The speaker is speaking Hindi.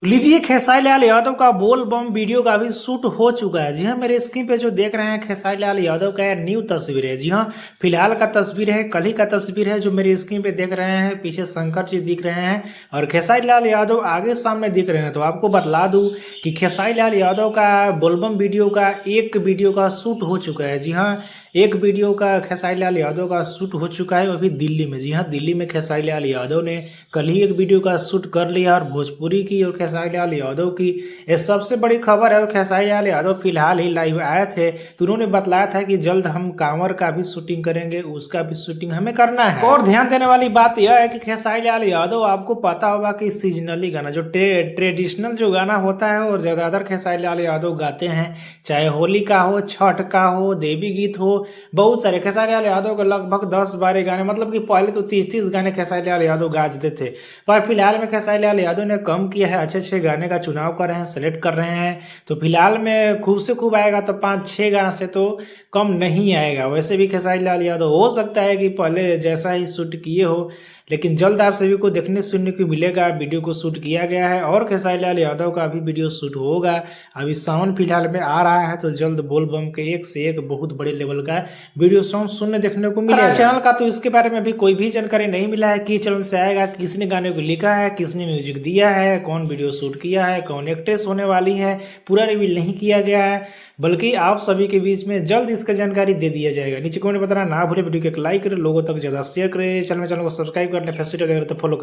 लीजिए खेसारी लाल यादव का बोल बम वीडियो का भी शूट हो चुका है। जी हाँ, मेरे स्क्रीन पे जो देख रहे हैं खेसारी लाल यादव का न्यू तस्वीर है। जी हाँ, फिलहाल का तस्वीर है, कल ही का तस्वीर है जो मेरे स्क्रीन पे देख रहे हैं। पीछे शंकर जी दिख रहे हैं और खेसारी लाल यादव आगे सामने दिख रहे हैं। तो आपको बतला दूं कि खेसारी लाल यादव का बोलबम वीडियो का एक वीडियो का शूट हो चुका है। जी हाँ, एक वीडियो का खेसारी लाल यादव का शूट हो चुका है, वो भी दिल्ली में। जी हाँ, दिल्ली में खेसारी लाल यादव ने कल ही एक वीडियो का शूट कर लिया और भोजपुरी की और खेसारी लाल यादव की ये सबसे बड़ी खबर है। और खेसारी लाल यादव फिलहाल ही लाइव आए थे तो उन्होंने बतलाया था कि जल्द हम कांवर का भी शूटिंग करेंगे, उसका भी शूटिंग हमें करना है। और ध्यान देने वाली बात यह है कि खेसारी लाल यादव, आपको पता होगा कि सीजनली गाना जो ट्रेडिशनल जो गाना होता है और ज्यादातर खेसारी लाल यादव गाते हैं, चाहे होली का हो, छठ का हो, देवी गीत हो, बहुत सारे खेसारी लाल यादव के लगभग 10-12 गाने, मतलब कि पहले तो 30-30 गाने खेसारी लाल यादव गा देते थे। पर फिलहाल में खेसारी लाल यादव ने कम किया है, अच्छे अच्छे गाने का चुनाव कर रहे हैं, सेलेक्ट कर रहे हैं। तो फिलहाल में खूब से खूब आएगा तो 5-6 गाना से तो कम नहीं आएगा। वैसे भी खेसारी लाल यादव हो सकता है कि पहले जैसा ही शूट किए हो, लेकिन जल्द आप सभी को देखने सुनने को मिलेगा। वीडियो को शूट किया गया है और खेसारी लाल यादव का भी वीडियो शूट होगा। अभी सावन फिलहाल में आ रहा है तो जल्द बोल बम के एक से एक बहुत बड़े लेवल का वीडियो सॉन्ग सुनने देखने को मिलेगा। चैनल का तो इसके बारे में अभी कोई भी जानकारी नहीं मिला है कि चैनल से आएगा, किसने गाने को लिखा है, किसने म्यूजिक दिया है, कौन वीडियो शूट किया है, कौन एक्ट्रेस होने वाली है, पूरा रिवील नहीं किया गया है। बल्कि आप सभी के बीच में जल्द इसका जानकारी दे दिया जाएगा। नीचे कमेंट बताना ना भूले, वीडियो को एक लाइक करें, लोगों तक ज्यादा शेयर करें, चैनल को सब्सक्राइब कर ले, फैसिलिटी वगैरह तो फॉलो कर।